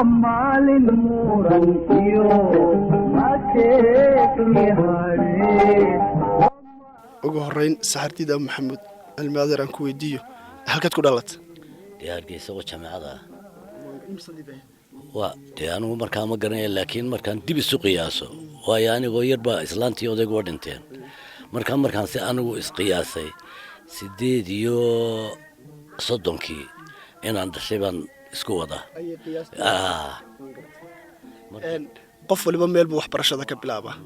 maalin murankiyo mateekni hadhe. ugu horeyn saxartiida maxamuud almaadir aan ku weydiiyo halkaad ku dhalatay dee Hargeysa oo jaamacada waa dee anigu markaa ma garanaya laakiin markaan dib isu qiyaaso waayo anigoo yarba islaantii odaygu waa dhinteen markaan si anigu isqiyaasay 38 inaan dhashay baan isku wadaa qof waliba meel buu waxbarashada ka bilaabaa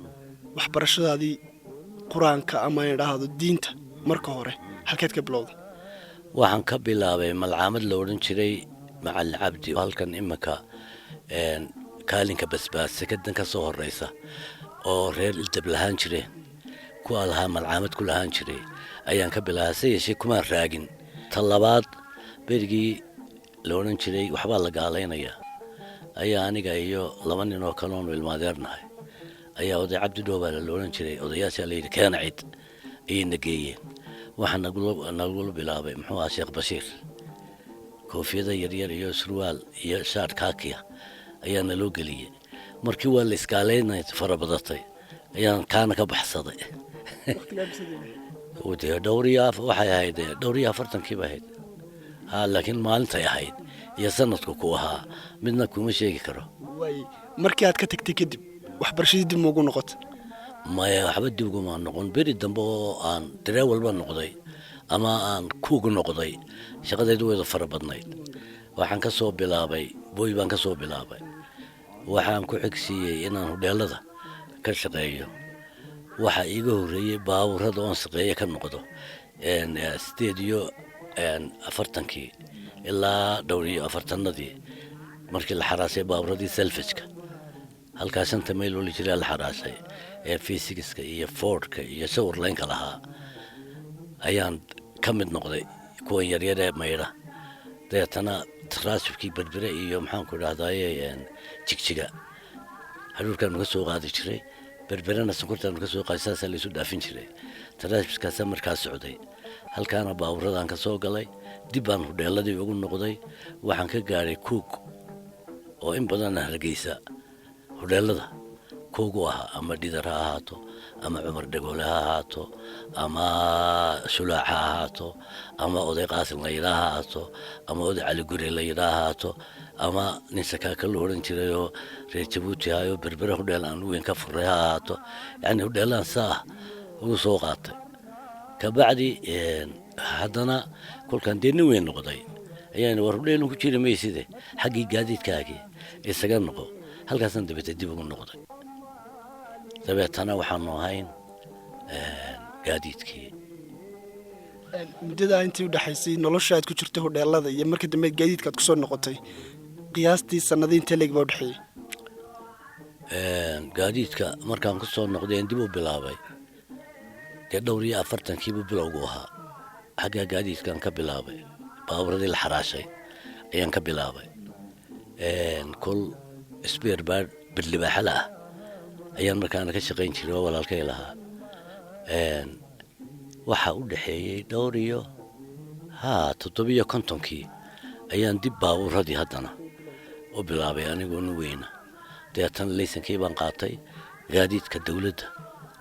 waxbarashadaadii qur-aanka ama idhaahdo diinta marka hore halkeed ka bilowday waxaan ka bilaabay malcaamad la odhan jiray macallin cabdi halkan imika kaalinka basbaas sekadan ka soo horeysa oo reer iltab lahaan jireen kuwa lahaa malcaamad ku lahaan jiray ayaan ka bilaabay se yeeshee kumaan raagin talabaad berigii la odhan jiray waxbaa la gaalaynayaa ayaa aniga iyo 2 nin oo kaloonu ilmaadeernahay ayaa oday cabdi dhoobaale la odhan jiray odayaashaa layidhi keena cid ayayna geeyeen waxaa nagula bilaabay muxuu ahaa sheekh bashiir koofiyada yaryar iyo surwaal iyo shaar kaakiya ayaa naloo geliyey markii waa la iskaaleynay fara badatay ayaan kaana ka baxsaday waxay ahayd dhowr iyo 40 ba ahayd laakiin maalintay ahayd iyo sanadku ku ahaa midna kuma sheegi karo markii aad ka tagtay kadib waxbarashadii dib muugu noqotay maya waxba dib uguma noqon beri dambe oo aan daree walba noqday ama aan kuugu noqday shaqadaydu wayda fara badnayd waxaan ka soo bilaabay booy baan ka soo bilaabay waxaan ku xigsiiyey inaan hudheelada ka shaqeeyo waxa iiga horreeyey baabuurada oon shaqeeyo ka noqdo 48 ilaa dhowr iyo 40 markii la xaraasay baabuuradii selfishka halkaas 5 mayl oo la jiray la xaraasay F6ka iyo Fordka iyo Sourline-ka lahaa ayaan ka mid noqday kuwa yaryar ee mayra deetana trafficki berbere iyo maxaan ku dhahdaayeen jigjiga haruurkan uga soo qaadi jiray berberena sonkortaan uga soo qaadaysaa la isu dhaafin jiray traffickaas markaas socday halkaana baabuuradan ka soo galay dib baan hudheeladii ugu noqday waxaan ka gaaray Cook oo in badan Hargeysa hudheelada kuugu ahaa ama dhidar ha ahaato ama cumar dhagoole ha ahaato ama shulaac ha ahaato ama oday qaasim la yidhaa ha ahaato ama oday cali gure la yidhaa ha ahaato ama nin sakaaka la odhan jiray oo reer jabuuti ahayo berbere hudheel aan weyn ka furay ha ahaato yacni hudheelaan saa ugu soo qaatay kabacdi haddana kolkaan dee nin weyn noqday ayaan war hudheelun ku jiri mayside xaggii gaadiidkaagii isaga noqo halkaasaan dabeetay dib ugu noqday dabeetana waxaanu ahayn gaadiidkii muddada intii u dhaxaysay nolosha aad ku jirtay hudheelada iyo markii dambe gaadiidka aad ku soo noqotay qiyaastii sanadii intee leeg baa u dhaxeeyey gaadiidka markaan ku soo noqday dib u bilaabay dee dhowr iyo 40 buu bilowgu ahaa xagga gaadiidkan ka bilaabay baabuuradii la xaraashay ayaan ka bilaabay kol spear bad bilibaaxala ah ayaan markaana ka shaqayn jiray oo walaalkay lahaa waxa u dhaxeeyay dhowr iyo 750 ayaan dib baabuuradii haddana u bilaabay anigoo nin weyna deetan laysankii baan qaatay gaadiidka dawladda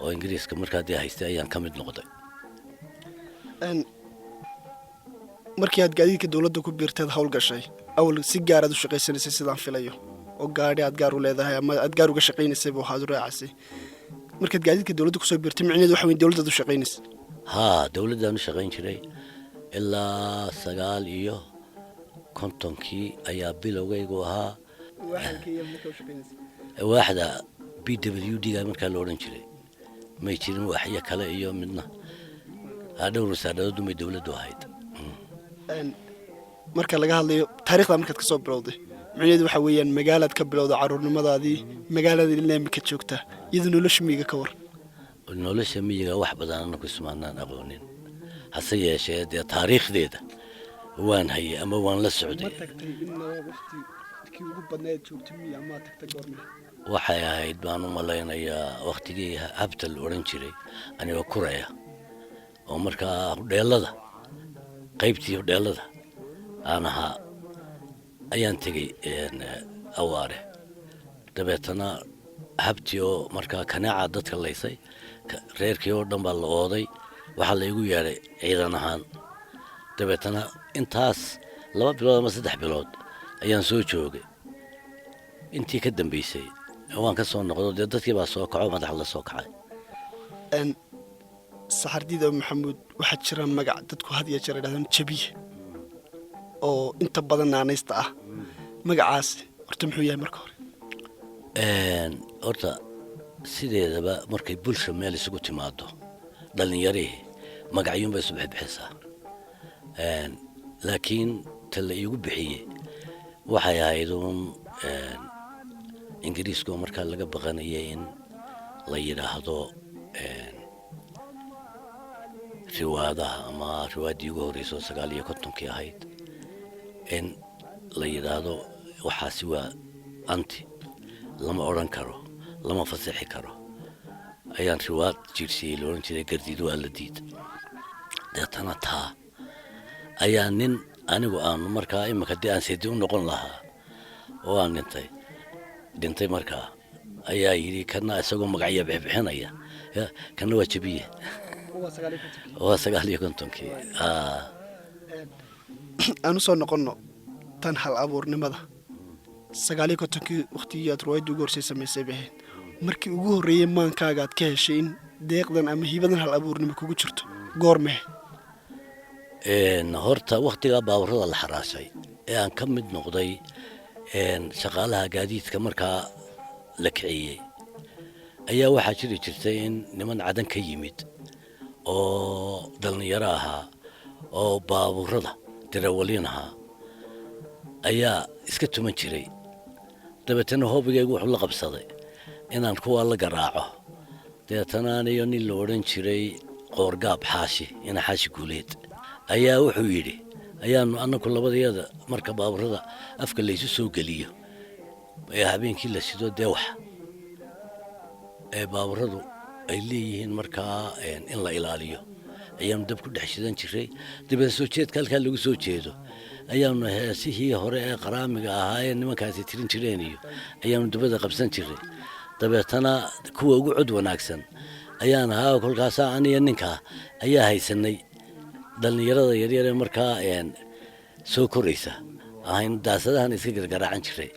oo ingiriiska markaa dee haystay ayaan ka mid noqday markii aad gaadiidka dawladda ku biirteed hawl gashay awal si gaar aad u shaqaysanaysay sidaan filayo oo gaadhi aad gaar u leedahay ama aad gaar uga shaqaynaysay buu ahaad u raacasay markaad gaadiidka dawladda kusoo biirtay micnaheedu waxa weyn dawladdaad u shaqaynaysay dawladdaan u shaqayn jiray ilaa 59 ayaa bilowgaygu ahaa waaxda BWD-ga markaa la odhan jiray may jirin waxyo kale iyo midna dhowr wasaaradood may dawladdu ahayd marka laga hadlayo taariikhda markaad ka soo bilowday micnaheedu waxa weeyaan magaalaad ka bilowday caruurnimadaadii magaalada ilaa ka joogtaa iyadoo nolosha miyiga ka war nolosha miyiga wax badan anagu ismaanaan aqoonin hase yeeshee dee taariikhdeeda waan hayay ama waan la socday waxay ahayd baan u malaynayaa waqtigii habta la odhan jiray anigoo kuraya oo markaa hudheelada qaybtii hudheelada aan ahaa ayaan tegey awaare dabeetana habtii oo markaa kanaaca dadka laysay reerkii oo dhan baa la ooday waxaa laygu yeedhay ciidan ahaan dabeetana intaas 2 bilood ama 3 bilood ayaan soo joogay intii ka dambaysay waan ka soo noqdo dee dadkii baa soo kaco madax la soo kacay saxardiida maxamuud waxaa jira magac dadku had iyo jeer yidhahdaan jabiye oo inta badan naanaysta ah magacaas horta muxuu yahay marka hore horta sideedaba markay bulsha meel isugu timaado dhallinyarihii magacyuunbay isu bixisaa laakiin ta la iigu bixiyey waxay ahayd uun ingiriisku markaa laga baqanayay in la yidhaahdo riwaadaha ama riwaaddii ugu horreysoo 59 ahayd in la yidhaahdo waxaasi waa anti lama odhan karo lama fasaxi karo ayaan riwaad jirsiyey la odhan jiray gardiid waa la diid deetana taa ayaa nin anigu aanu markaa imika dee aan seedi u noqon lahaa oo aan dhintay markaa ayaa yidhi kana isagoo magacya bixinaya kana waa jabiye waa 59 aanu soo noqonno tan hal abuurnimada 59 waqtigii aad riwaayadda ugu horsay samaysay bay ahayd markii ugu horreeyey maankaaga aad ka heshay in deeqdan ama hibadan hal abuurnimo kugu jirto goormee horta waqtigaa baaburrada la xaraashay ee aan ka mid noqday shaqaalaha gaadiidka markaa la kiciyey ayaa waxaa jiri jirtay in niman cadan ka yimid oo dhallinyaro ahaa oo baaburrada darawaliin ahaa ayaa iska tuman jiray dabeetana hoobigaygu wuxuu la qabsaday inaan kuwaa la garaaco dabeetana aniyo nin la odhan jiray qoorgaab xaashi ina xaashi guuleed ayaa wuxuu yidhi ayaanu annaku labadayada marka baaburrada afka laysu soo geliyo ee habeenkii la sido dee wax ee baaburradu ay leeyihiin markaa in la ilaaliyo ayaanu dab ku dhex shidan jiray dabeed soo jeedka halkaa lagu soo jeedo ayaanu heesihii hore ee qaraamiga ahaa ee nimankaasi tirin jireen iyo ayaanu dabada qabsan jiray dabeetana kuwa ugu cod wanaagsan ayaan ahaa kolkaasaa aniyo ninkaa ayaa haysanay dhallinyarada yaryar ee markaa soo koraysa ahayn daasadahan iska gargaraacan jiray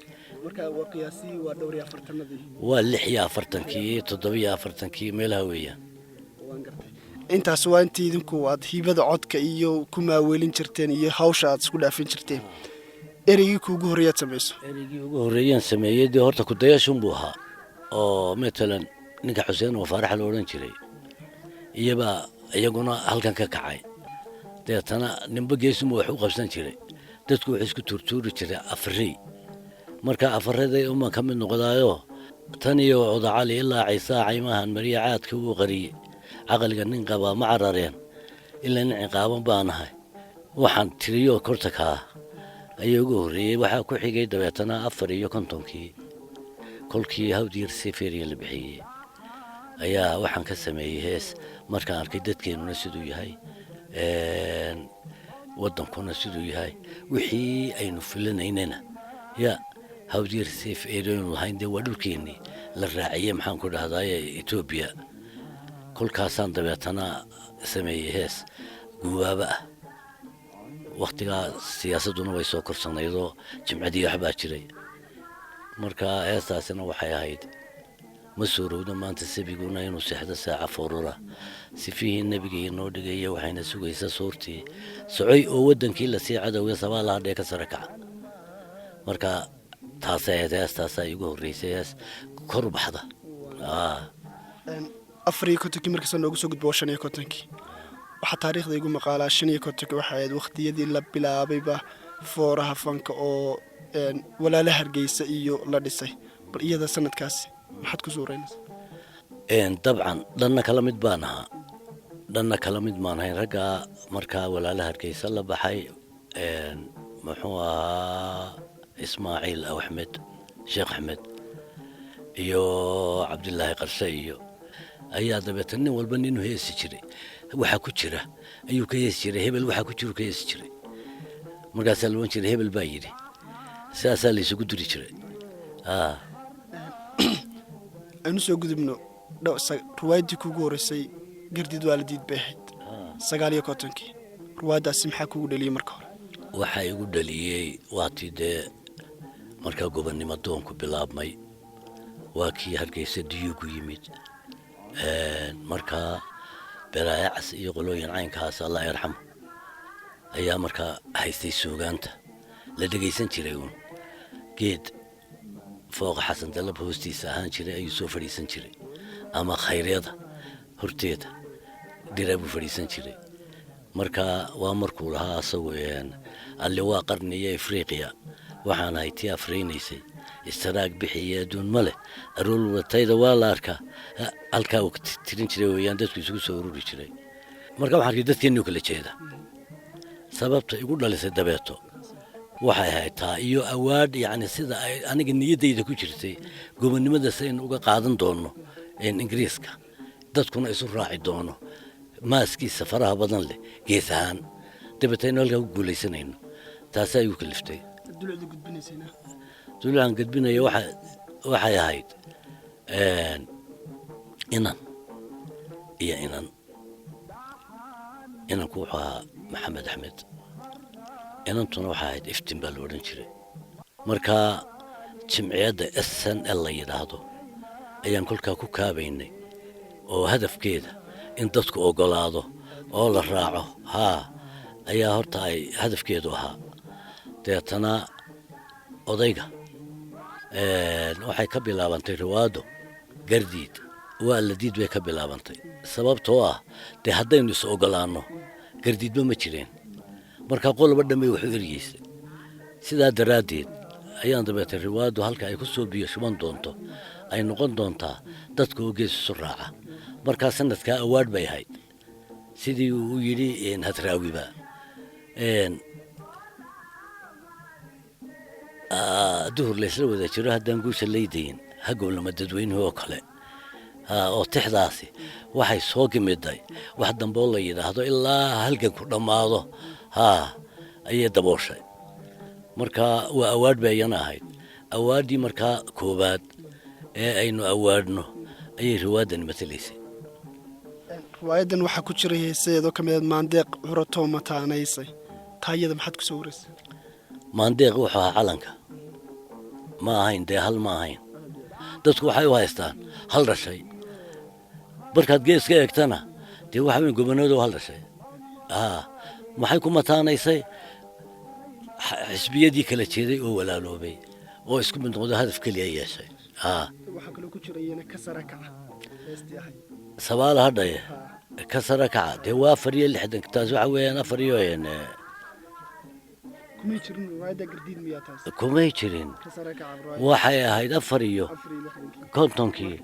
waa qiyaasii waa dhowr iyo afartanadii waa 46 47 meelaha weeyaan intaas waa intii idinku aad hibada codka iyo ku maaweelin jirteen iyo hawsha aad isku dhaafin jirteen ereygii kuugu horreeyaad samayso ereygii ugu horreeyaan sameeyey dee horta kudayashun buu ahaa oo matalan ninka xuseen oo faarax la odhan jiray iyabaa iyaguna halkan ka kacay deetana ninba geesuma wax u qabsan jiray dadku waxay isku tuurtuuri jiray afarey marka afareeday uma ka mid noqdaayo tan iyo codacali ilaa ciisaa caymahan mariya caadka uu qariyey caqliga nin qabaa ma carareen ilaa nin ciqaaban baanahay waxaan tiriyo korta kaa ayaa ugu horreeyey waxaa ku xigay dabeetana 54 kolkii hawdiir seferiya la bixiyey ayaa waxaan ka sameeyey hees markaan arkay dadkeennuna siduu yahay waddankuna siduu yahay wixii aynu filanaynana yaa hawdiir sef eedaynu lahayn dee waa dhulkeennii la raaciyey maxaan ku dhahdaaye etoobiya kolkaasaan dabeetana sameeyey hees guubaaba ah wakhtigaa siyaasadduna way soo korsanaydoo jimcadii waxbaa jiray marka heestaasina waxay ahayd ma suurowda maanta sabiguna inuu seexdo saaca foorura sifihii nebiga inoo dhigaya waxayna sugaysa suurtii socoy oo waddankii lasii cadowga sabaalaha dhee ka sare kaca marka taasay ahayd heestaasaa iigu horreysay hees kor baxda 54 markaasa noogu soo gudbo 55 waxaa taariikhda igu maqaalaa 55 waxay ahayd waqtiyadii la bilaabayba fooraha fanka oo walaala Hargeysa iyo la dhisay bal iyada sanadkaasi maxaad ku suureynaysaa dabcan dhanna kala mid baan ahay ragga markaa walaala Hargeysa la baxay muxuu ahaa Ismaaciil Axmed Sheekh Axmed iyo Cabdillaahi Qarshe iyo ayaa dabeetana nin walba nin heesi jiray waxa ku jira ayuu ka heesi jiray hebel waxa ku jira ka heesi jiray markaas la wan jiray hebel baa yiri saasaa la isugu diri jiray ها aynu soo gudubno ruwaayadii kugu horeysay gardiid waa la diid bay ahayd 19 ruwaadaasi maxaa kugu dhaliyay marka hore waxaa igu dhaliyey waatii dee markaa gobonnimo doonku bilaabmay waa kii hargeysa diyugu yimid markaa beraayacas iyo qolooyin caynkaas allah yarxamo ayaa markaa haystay suugaanta la dhegaysan jiray uun geed fooqa xasan dalab hoostiisa ahaan jiray ayuu soo fadhiisan jiray ama khayryada horteeda dhira buu fadhiisan jiray markaa waa markuu lahaa asagu alli waa qarniyo afriiqiya waxaan ahay tii afriynaysay istaraag bixiya adduun ma leh arool watayda waa la arkaa halkaa uu tirin jiray weeyaan dadku isugu soo ururi jiray marka waxaan arkay dadkeennii kala jeeda sababta igu dhalisay dabeeto waxay ahayd taa iyo awaad yacni sida ay aniga niyaddayda ku jirtay gobonnimada saynu uga qaadan doonno ingiriiska dadkuna isu raaci doono maaskiisa faraha badan leh gees ahaan dabeetaynu halkaa ku guulaysanayno taasaa igu kaliftay dulaan gudbinaya waxay ahayd inan iyo inanku wuxuu ahaa maxamed axmed inantuna waxay ahayd iftin baa la odhan jiray markaa jimciyadda SNL la yidhaahdo ayaan kolkaa ku kaabaynay oo hadafkeeda in dadku oggolaado oo la raaco haa ayaa horta ay hadafkeedu ahaa deetana odayga waxay ka bilaabantay riwaado gardiid waa la diid bay ka bilaabantay sababtoo ah dee haddaynu is oggolaanno gardiidba ma jireen markaa qoloba dhanbay waxu eryeysay sidaa daraaddeed ayaan dabeetay riwaado halka ay ku soo biyo shuban doonto ay noqon doontaa dadka oo gees isu raaca markaa sanadkaa awaadh bay ahayd sidii uu yidhi hadraawiba duhur laysla wada jiro haddaan guusha laydayin ha goblama dadweynuhu oo kale oo tixdaasi waxay soo gimiday wax damboo la yidhaahdo ilaa halganku dhammaado ayay dabooshay markaa waa awaadh bay ayana ahayd awaaddii markaa koowaad ee aynu awaadhno ayay riwaaddani matalaysay riwaayadan waxaa ku jiray heesadeedoo ka mid maandeeq curatoo mataanaysay taayada maxaad ku soo wareysay maandeeq wuxuu ahaa calanka ma ahayn dee hal ma ahayn dadku waxay u haystaan hal dhashay markaad gees ka eegtana dee waxa weyn gobonnadu hal dhashay maxay ku mataanaysay xisbiyadii kala jeeday oo walaaloobay oo isku mid noqdo hadaf keliya yeeshay waxaa kaloo ku jirayna ka sara kaca heestii ahayd sabaal hadhaye ka sara kaca dee waa 4 taas waxa weeyaan 4 kumay jirin riwaayadda gardiid miyaa taas kumay jirin ka sara kaca waxay ahayd 4 kontonkii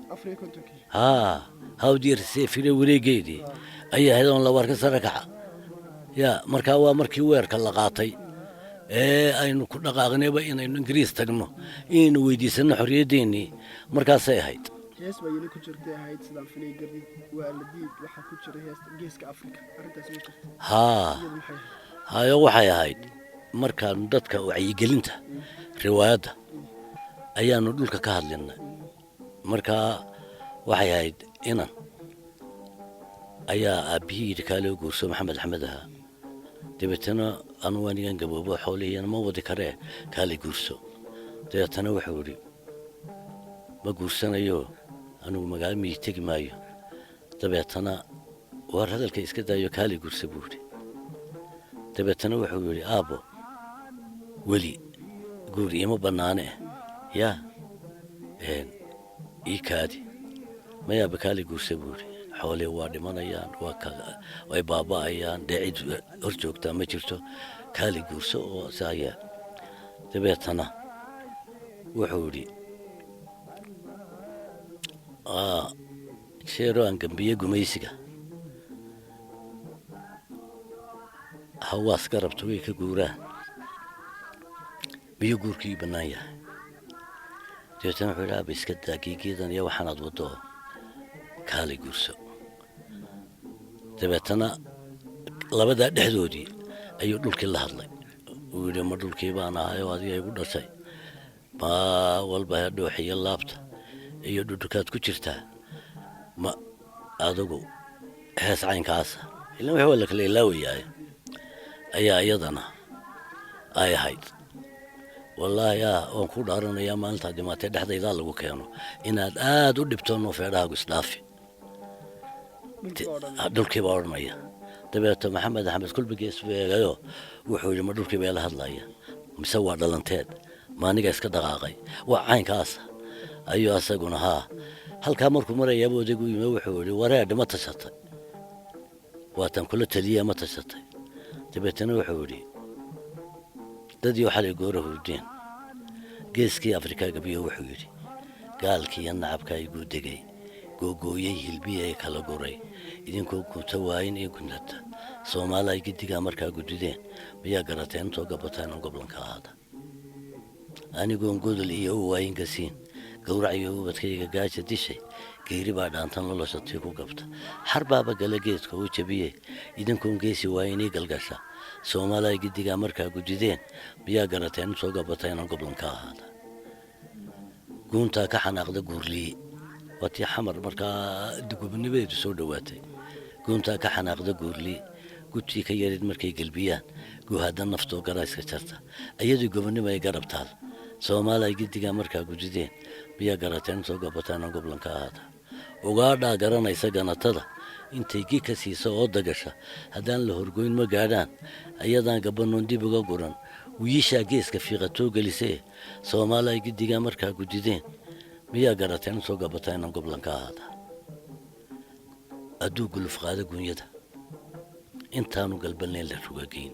hawdiirsee fire wareegeedii ayay ahayd oon la war ka sara kaca markaa waa markii weerka la qaatay ee aynu ku dhaqaaqnayba inaynu ingiriis tagno inaynu weydiisanno xorriyaddeenii markaasay ahayd hees baa yeli ku jirtay ahayd sidaan filay gardiid waa la diid waxaa ku jiray heesta geeska afrika arrintaas ma jirto hayo waxay ahayd markaanu dadka wacyigelinta riwaayadda ayaanu dhulka ka hadlinay markaa waxay ahayd inan ayaa aabbihii yidhi kaaloo guurso maxamed axmed ahaa dabeetana anugu anigan gaboobo xoolihiyana ma wadi karee kaali guurso dabeetana wuxuu yidhi ma guursanayo anugu magaalo miyii tegi maayo dabeetana waar hadalka iska daayo kaali guursa buu yidhi dabeetana wuxuu yidhi aabbo weli guur iima bannaane ii kaadi mayaaba kaali guursa buu yidhi xoolii waa dhimanayaan way baaba'ayaan dee cid hor joogtaa ma jirto kaali guurso oo saaya dabeetana wuxuu yidhi sheeroo aan gambiye gumaysiga hawaas ka rabto way ka guuraan miyuu guurkii bannaan yahay dabeetana wuxuu yidhi aaba iska daa giigiidan iyo waxaanaad waddo kaali guurso dabeetana labadaa dhexdoodii ayuu dhulkii la hadlay uu yidhi ma dhulkii baan ahay oo adiga igu dhashay ma walba dhuuxiyo laabta iyo dhudhukaad ku jirtaa ma adigu hees caynkaasa ilan wax wala kala ilaawayaay ayaa iyadana ay ahayd wallaahi waan ku dhaaranayaa maalintaa dhimaatay dhexdaydaa lagu keeno inaad aad u dhibtoonno feedhahaagu isdhaafi dhulkii baa odhanaya dabeeto maxamed axmed kulbigees beegayo wuxuu yidhi ma dhulkii baa la hadlaya mise waa dhalanteed ma aniga iska dhaqaaqay waa caynkaasa ayuu asaguna halkaa markuu marayaaba odaygu yimi wuxuu yidhi wareedh ma tashatay waatan kula taliya ma tashatay dabeetana wuxuu yidhi dadii xalay goora hurdeen geeskii afrika gabiyo wuxuu yidhi gaalkii iyo nacabka iguu degay googooyey hilbiyay kala guray idinkoo gunta waayin iyo guntata soomaaliya gidigaa markaa gudideen miyaa garateen intoo gabataan goblanka ahaada anigoon godol iyo u waayin gasiin gowrac iyo ubadkayga gaaja dishay geeri baa dhaantan nolosha tii ku gabta xar baaba gala geedka u jabiyey idinkoon geesi waayinii galgasha soomaaliya gidigaa markaa gudideen miyaa garateen intoo gabataan goblanka ahaada guuntaa ka xanaaqda guurliye waatii xamar markaa gobonimadeedu soo dhowaatay guuntaa ka xanaaqda guurliye gudtii ka yarid markay gelbiyaan guuhadda naftoo garayska jarta iyadoo gobonimo ay garab taal soomaaliya gidigaa markaa gudideen miyaa garateen intoo gabataan goblanka ahaada ugaadhaa garanaysa ganatada intay gi ka siisa oo dagasha haddaan la horgoyn ma gaadhaan ayadaan gabanoon dib uga guran wiishaa geeska fiiqatoo gelisee soomaaliya gidigaa markaa gudideen miyaa garateen intoo gabataan goblanka ahaada hadduu guluf qaada gunyada intaanu galbalnayn la rugageyn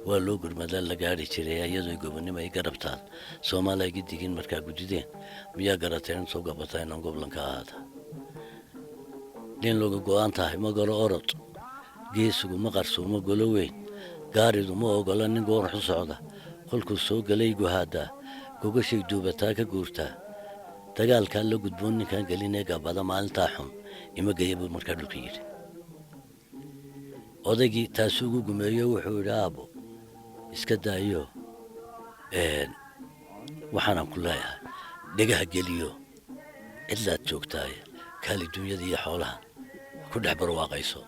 waa loo gurmadaa la gaari jiray iyadoo gobonimo ay garabtaal soomaaliya gidigiin markaa gudideen miyaa garateen intoo gabataan goblanka ahaada nin looga go-aan tahay ma galo orod geesigu ma qarsuumo golo weyn gaaridu ma ogola nin goorx u socda kolkuu soo galay guhaadaa gogashay duubataa ka guurtaa dagaalkaa la gudboon ninkaan gelinee gabada maalintaa xun ima geya buu markaa dhulka yidhi odaygii taasuu ugu gumeeyo wuxuu yidhi aabo iska daayo waxaanaan ku leeyahay dhegaha geliyo cidlaad joogtaaye kaali dunyada iyo xoolahan ku dhex barwaaqayso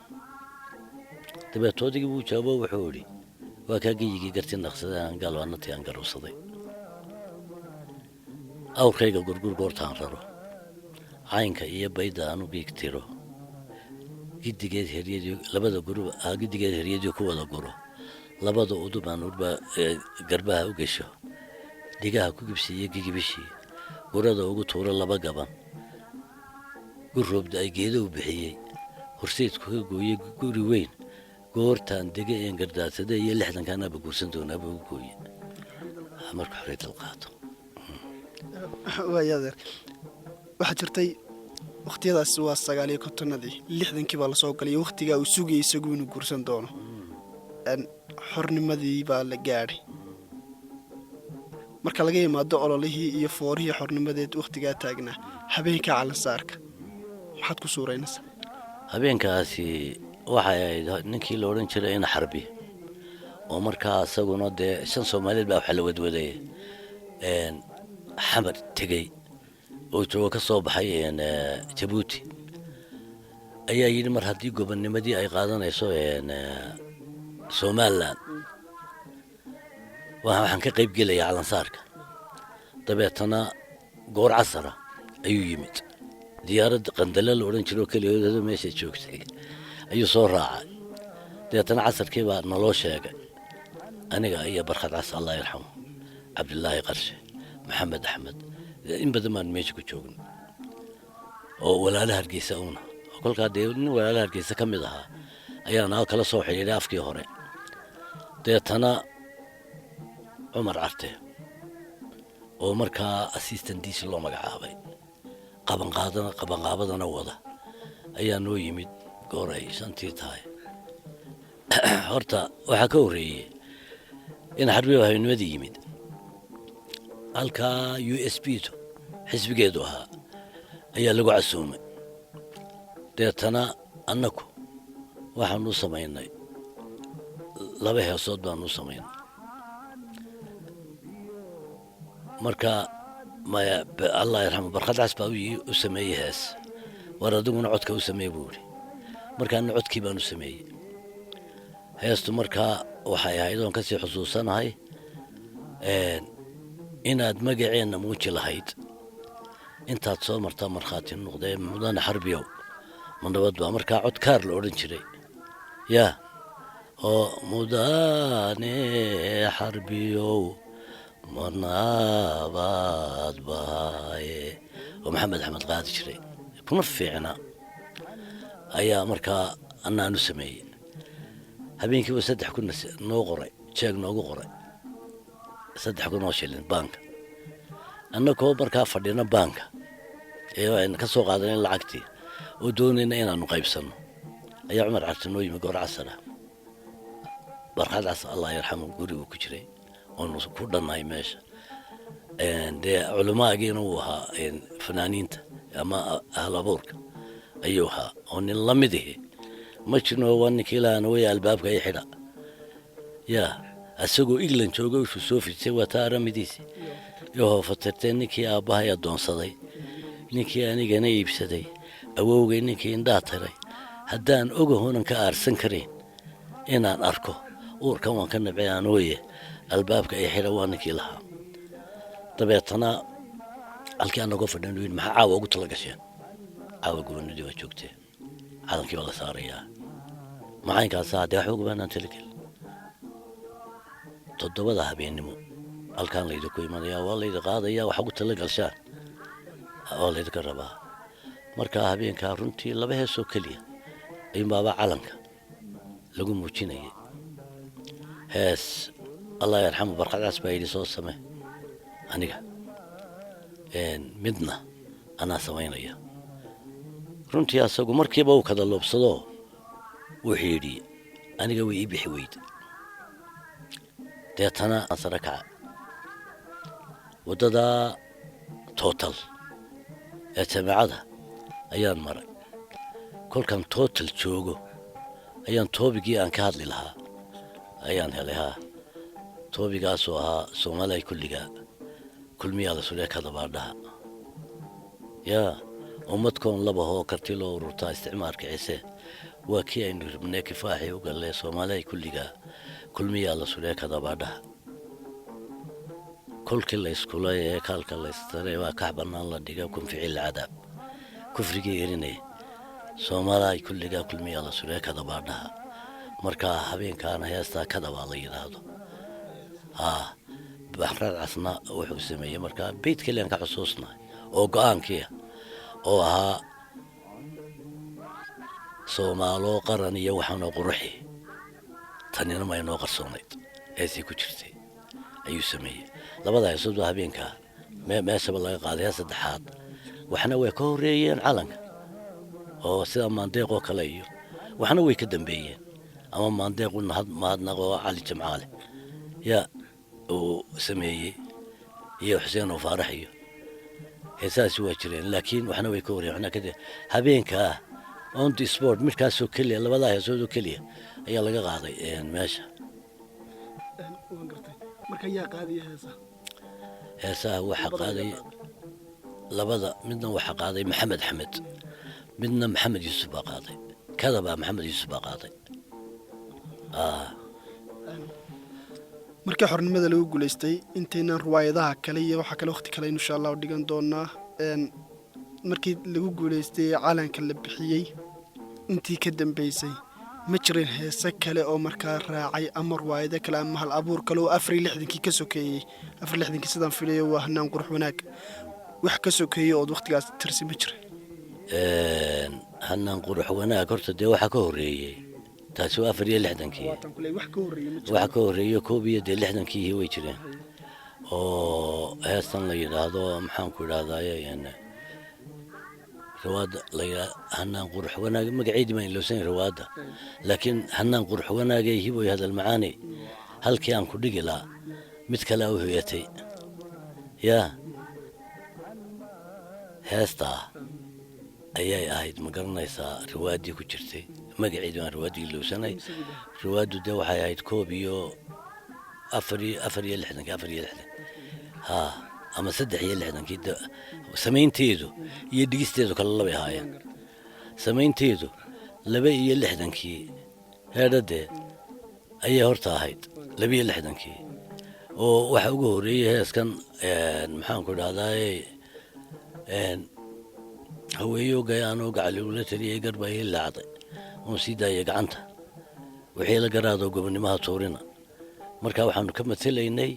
dabeeto odaygii wuu jawaabo wuxuu yidhi waa kaa geyigii gartii naqsadeen aan gaalwaanatii aan garowsaday awrkayga gurgur goortaan raro caynka iyo bayda aanu giigtiro gidigeed heryadii labada gurub gidigeed heryadii ku wada guro labada udub aan garbaha u gesho dhigaha ku gibsiiyo gigibishii gurada ugu tuuro laba gaban gurroobda ay geedo u bixiyey horseedku ka gooyey guri weyn goortaan dege een gardaadsada iyo 60-kaanaaba guursan doonaaba u gooye marka xorey dalqaato waayadeer waxaa jirtay waqtiyadaas waa 59-adii 60-kii baa lasoo galay waqtigaa uu sugayay isagu inuu guursan doono xornimadii baa la gaadhay marka laga yimaado ololihii iyo foorihii xornimadeed waqtigaa taagnaa habeenka calansaarka maxaad ku suuraynaysaa habeenkaasi waxay ahayd ninkii la odhan jiray in xarbi oo markaa isaguna dee 5 Soomaaliyeed baa waxa la wadwadayay xamar tegey oo jooga ka soo baxay Jabuuti ayaa yidhi mar haddii gobonnimadii ay qaadanayso Somaliland waxaan ka qayb gelaya calansaarka dabeetana goor casara ayuu yimid diyaarad qandala la odhan jiro kaliya meesha joogtay ayuu soo raacay dabeetana casarkii baa naloo sheegay aniga iyo barkad cas Allah yarxamo Cabdullaahi Qarshe maxamed axmed in badan baan meesha ku joogno oo walaalaha Hargeysa una kolkaa dee nin walaalaha Hargeysa ka mid ahaa ayaana kala soo xiriiray afkii hore deetana Umar Arte oo markaa assistantdiisa loo magacaabay qabanqaabadana wada ayaa noo yimid goor ay 5 tahay horta waxaa ka horreeyey in xarbi habeennimadii yimid halkaa USB xisbigeedu ahaa ayaa lagu casuumay deetana annaku waxaan u samaynay 2 heesood baan u samaynay marka maya allah yarxamo barkad cas baa u sameeyey hees war adiguna codka u sameey buu yidhi markaana codkii baan u sameeyey heestu markaa waxay ahayd oon kasii xusuusanahay inaad magaceenna muuji lahayd intaad soo martaa markhaati noqdee mudane xarbiyow ma nabad baa markaa cod kaar la odhan jiray yaa oo mudane xarbiyow ma nabad baaye oo maxamed axmed qaadi jiray kuna fiicna ayaa markaa annaanu sameeyey habeenkiiba 3 kun noo qoray jeeg noogu qoray 3 kun oo shilin baanka annagoo markaa fadhina baanka ee aan ka soo qaadanay lacagtii oo doonayna inaanu qaybsano ayaa cumar cabdi noo yimi goor casara barkadaas allah yarxamo gurigu ku jiray oo ku dhanay meesha dee culimaagiina uu ahaa fanaaniinta ama ahlabuurka ayuu ahaa oo nin la mid yahay ma jirno waa ninkii ilaahna way albaabka ay xidha yaa asagoo England jooga wuxuu soo fidsay waa taaramidiisi yoo fatartay ninkii aabbahay adoonsaday ninkii anigana iibsaday awowgay ninkii indhaa taray haddaan ogahoonan ka aarsan karin inaan arko uurkan waan ka nabcay aan ooye albaabka ay xidha waa ninkii lahaa dabeetana halkii anagoo fadhino yidhi maxaa caawa ugu tala gasheen caawa gubernadii waa joogtee calankii baa la saarayaa macaynkaasa haddee waxba gubanaan talagelin 7 habeennimo halkaan laydinku imanayaa waa laydi qaadayaa waxa ugu tala galshaan waa laydinka rabaa markaa habeenkaa runtii 2 heesoo keliya ayuunbaaba calanka lagu muujinayay hees allah yarxamo barkad cas baa yidhi soo samee aniga midna anaa samaynaya runtii asagu markiiba uu kada loobsado wuxuu yidhi aniga way ii bixi weyde deetana sare kaca waddada total ee jaamacada ayaan maray kolkan total joogo ayaan toobigii aan ka hadli lahaa ayaan helay haa toobigaasoo ahaa Soomaaliya kulmiyaa la sulee kadabaadhaha yaa ummadkoon laba hoo karti loo ururtaa isticmaalka ciise waa kii aynu rabnay kifaaxi u galee Soomaaliya kulmiyaa la sulee kadabaadhaha kolkii la iskulay ee kaalka la istaray waa ka banaan la dhiga kun ficil cadaab kufrigii erinay Soomaaliya kulmiyaa la sulee kadabaadhaha markaa habeenkaana heestaa kadabaa la yidhaahdo barkad casna wuxuu sameeyey markaa beyd kaliyan ka xusuusnahay oo go'aankii oo ahaa Soomaalo qaran iyo waxaan quruxi tanina ma inoo qarsoonayd heesii ku jirtay ayuu sameeyey labada heesood habeenka meesha laga qaaday saddexaad waxna way ka horeeyeen calanka oo sida maandeeqoo kale iyo waxna way ka dambeeyeen ama maandeequna mahadnaqo cali jamcaale yaa uu sameeyey iyo xuseen oo faarax iyo heesaasi waa jireen laakiin waxna way ka horeeyeen waxna kadib habeenka on the sport midkaasoo keliya labada heesood oo keliya ayaa laga qaaday meesha marka yaa qaadiya heesaha waxa qaaday labada midna waxa qaaday maxamed axmed midna maxamed yuusuf baa qaaday kadaba maxamed yuusuf baa qaaday markii xornimada lagu guuleystay intaynan riwaayadaha kale iyo waxa kale waqti kale insha Allah dhigan doonaa markii lagu guuleystay calanka la bixiyay intii ka dambeysay ma jirin heese kale oo markaa raacay ama riwaayado kale ama hal abuur kale oo 64kii ka sokeeyay 64kii sidaan filayo waa hanaan qurux wanaag wax ka sokeeyay oo waqtigaas tirsi ma jirin hanaan qurux wanaag horta dee waxa ka horeeyay taasi waa 64kii waxa ka horeeyay koob iyo 60kii way jireen oo heestan la yiraahdo maxaan ku yiraahdaa رواد ليا هنان قرح وانا مقعيد ما يلوسين رواد لكن هنان قرح وانا جاي هو هذا المعاني هل كان كل لا مثل وهيتي يا هاستا أي أهيد مقرنا يسا روادي كجرتي مقعيد ما روادي يلوسين رواد دو حياة كوبيو أفري يلحن ها ama 63kii samaynteedu iyo dhigisteedu kala labay ahaayeen samaynteedu 62kii heedhadee ayay horta ahayd 62kii oo waxa ugu horeeyay heeskan maxaan ku dhahdaa haweeyo gayaanoo gacalugula taliyay garbaayay laacday oo sii daayay gacanta wixii la garaado gobonimaha tuurina marka waxaanu ka matalaynay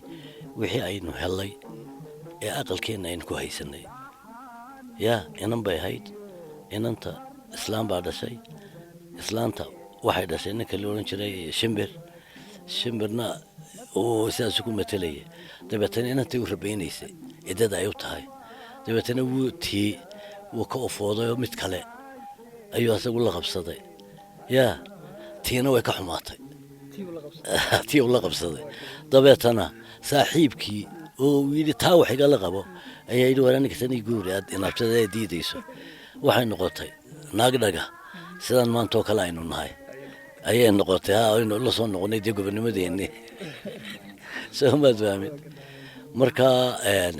wixii aynu helay ee aqalkeena aynu ku haysanay yaa inan bay ahayd inanta islaam baa dhashay islaanta waxay dhashay ninka la odhan jiray shimbirna oo sidaas ku matalayay dabeetana inantay u rabaynaysay ciddada ay u tahay dabeetana wuu ka ofooday oo mid kale ayuu asagu la qabsaday yaa tiina way ka xumaatay tii uu la qabsaday dabeetana saaxiibkii oo yidhi taa wax igala qabo ayaa yidhi war aniga tani guuri aad inaabtada ee diidayso waxay noqotay naagdhaga sidaan maanta oo kale aynu nahay ayay noqotay aynu la soo noqonay dee gobonimadeennii soo maad fahmin marka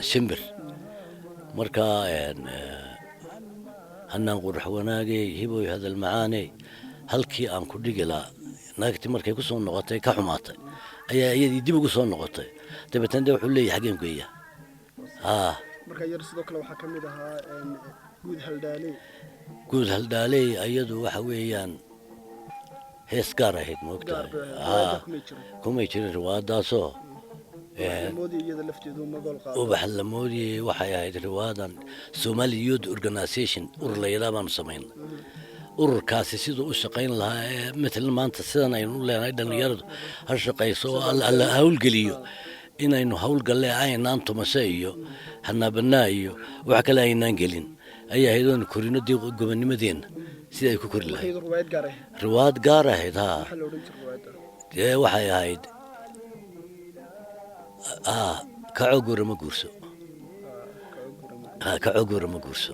shimbir marka hanaan qurux wanaagay hiboy hadal macaaney halkii aan ku dhigi lahaa naagtii markay ku soo noqotay ka xumaatay ayaa iyadii dib ugu soo noqotay dabeetana wuxuu leeyahay xageen geeya marka yar sidoo kale waxaa ka mid ahaa guud haldhaaley iyadu waxa weeyaan hees gaar ahayd moogtahay kumay jirin riwaayadaasoo ubax lamoodii waxay ahayd riwaayadan Somali Youth Organization urur la yidhaah baanu samaynay ururkaasi siduu u shaqayn lahaa matalan maanta sidan aynu leenahay dhalinyaradu ha shaqayso alla hawlgeliyo inaynu hawlgalle aynaan tumasho iyo hanaabanaa iyo wax kale aynaan gelin ayaa haydoon korino dii gobonimadeenna sida ay ku kori lahayd riwaayad gaar ahayd waxay ahayd kacogura ma guurso kacogura ma guurso